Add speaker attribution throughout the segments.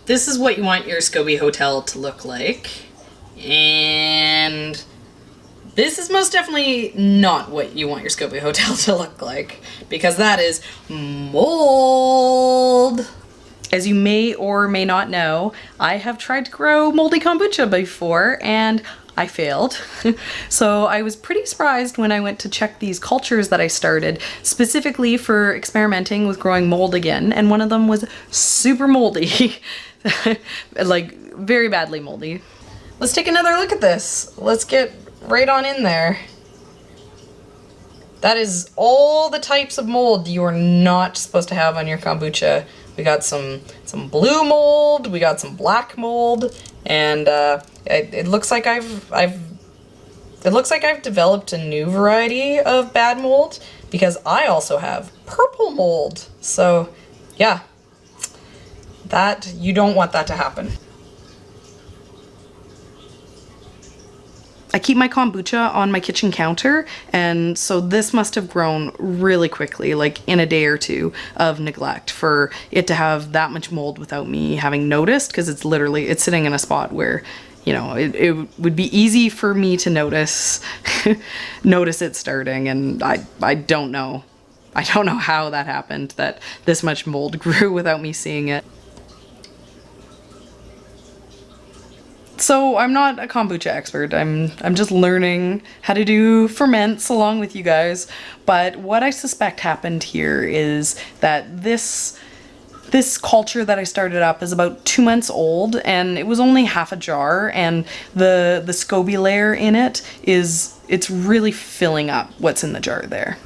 Speaker 1: this is what you want your Scoby hotel to look like. And this is most definitely not what you want your Scoby hotel to look like, because that is mold. As you may or may not know, I have tried to grow moldy kombucha before and I failed. So I was pretty surprised when I went to check these cultures that I started specifically for experimenting with growing mold again, and one of them was super moldy. Like very badly moldy. Let's take another look at this. Let's get right on in there. That is all the types of mold you are not supposed to have on your kombucha. We got some blue mold, we got some black mold, and it looks like I've developed a new variety of bad mold because I also have purple mold. So yeah, that you don't want that to happen. I keep my kombucha on my kitchen counter, and so this must have grown really quickly, like in a day or two of neglect, for it to have that much mold without me having noticed, because it's sitting in a spot where, you know, it would be easy for me to notice it starting, and I don't know how that happened, that this much mold grew without me seeing it. So I'm not a kombucha expert, I'm just learning how to do ferments along with you guys, but what I suspect happened here is that this culture that I started up is about 2 months old, and it was only half a jar, and the Scoby layer in it it's really filling up what's in the jar there.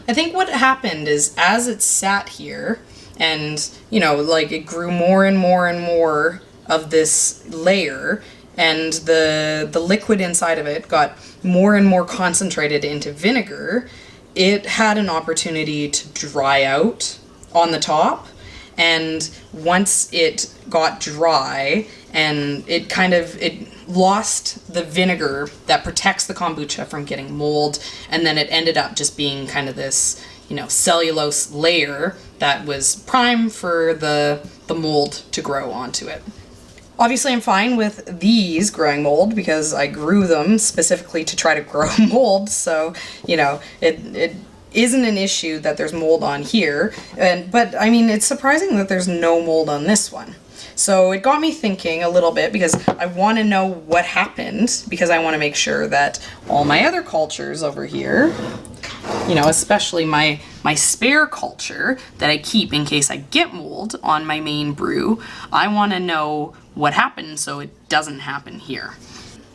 Speaker 1: I think what happened is, as it sat here, and, you know, like it grew more and more and more of this layer, and the liquid inside of it got more and more concentrated into vinegar, it had an opportunity to dry out on the top. And once it got dry and it lost the vinegar that protects the kombucha from getting mold, and then it ended up just being kind of this, you know, cellulose layer that was prime for the mold to grow onto it. Obviously I'm fine with these growing mold because I grew them specifically to try to grow mold, so, you know, it isn't an issue that there's mold on here, but I mean, it's surprising that there's no mold on this one. So it got me thinking a little bit, because I want to know what happened, because I want to make sure that all my other cultures over here, you know, especially my spare culture that I keep in case I get mold on my main brew, I want to know what happened so it doesn't happen here.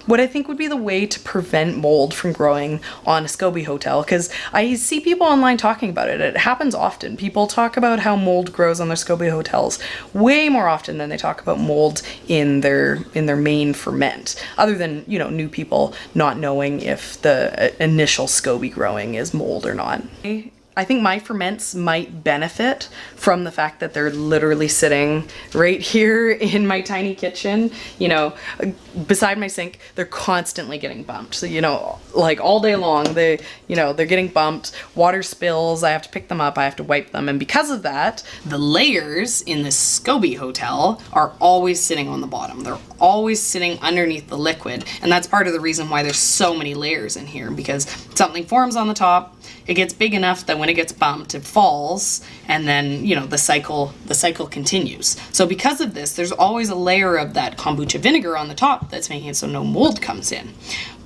Speaker 1: What I think would be the way to prevent mold from growing on a Scoby hotel, because I see people online talking about it. It happens often. People talk about how mold grows on their Scoby hotels way more often than they talk about mold in their main ferment, other than, you know, new people not knowing if the initial Scoby growing is mold or not. I think my ferments might benefit from the fact that they're literally sitting right here in my tiny kitchen, you know, beside my sink. They're constantly getting bumped. So, you know, like all day long, they're getting bumped, water spills, I have to pick them up, I have to wipe them. And because of that, the layers in this Scoby hotel are always sitting on the bottom. They're always sitting underneath the liquid. And that's part of the reason why there's so many layers in here, because something forms on the top, it gets big enough that when it gets bumped, it falls, and then, you know, the cycle continues. So because of this, there's always a layer of that kombucha vinegar on the top that's making it so no mold comes in.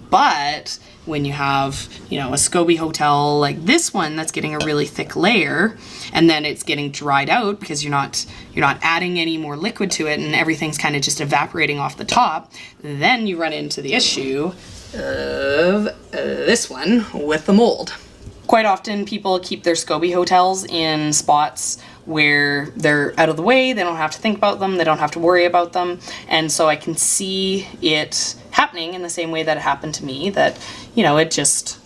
Speaker 1: But when you have, you know, a Scoby hotel like this one that's getting a really thick layer, and then it's getting dried out because you're not adding any more liquid to it, and everything's kind of just evaporating off the top, then you run into the issue of this one with the mold. Quite often people keep their Scoby hotels in spots where they're out of the way, they don't have to think about them, they don't have to worry about them, and so I can see it happening in the same way that it happened to me, that, you know, it just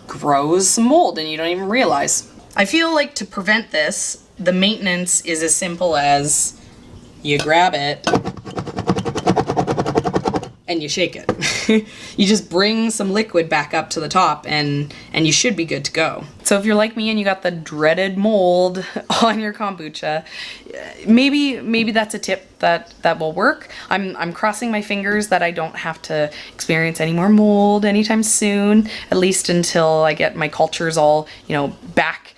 Speaker 1: grows some mold and you don't even realize. I feel like to prevent this, the maintenance is as simple as you grab it and you shake it. You just bring some liquid back up to the top and you should be good to go. So if you're like me and you got the dreaded mold on your kombucha, maybe that's a tip that will work. I'm crossing my fingers that I don't have to experience any more mold anytime soon, at least until I get my cultures all, you know, back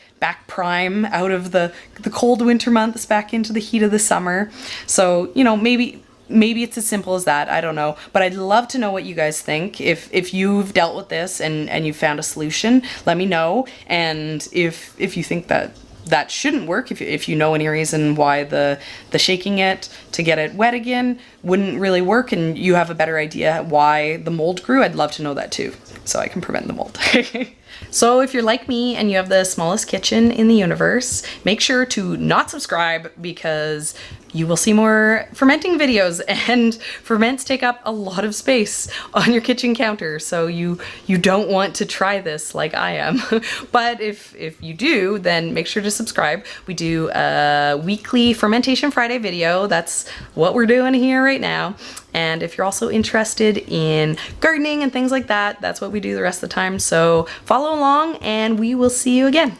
Speaker 1: prime out of the cold winter months back into the heat of the summer. So, you know, maybe it's as simple as that. I don't know. But I'd love to know what you guys think. If you've dealt with this and you've found a solution, let me know. And if you think that shouldn't work, if you know any reason why the shaking it to get it wet again wouldn't really work, and you have a better idea why the mold grew, I'd love to know that too, so I can prevent the mold. So if you're like me and you have the smallest kitchen in the universe, make sure to not subscribe, because you will see more fermenting videos, and ferments take up a lot of space on your kitchen counter, so you don't want to try this like I am. But if you do, then make sure to subscribe. We do a weekly Fermentation Friday video. That's what we're doing here right now. And if you're also interested in gardening and things like that, that's what we do the rest of the time. So follow along and we will see you again.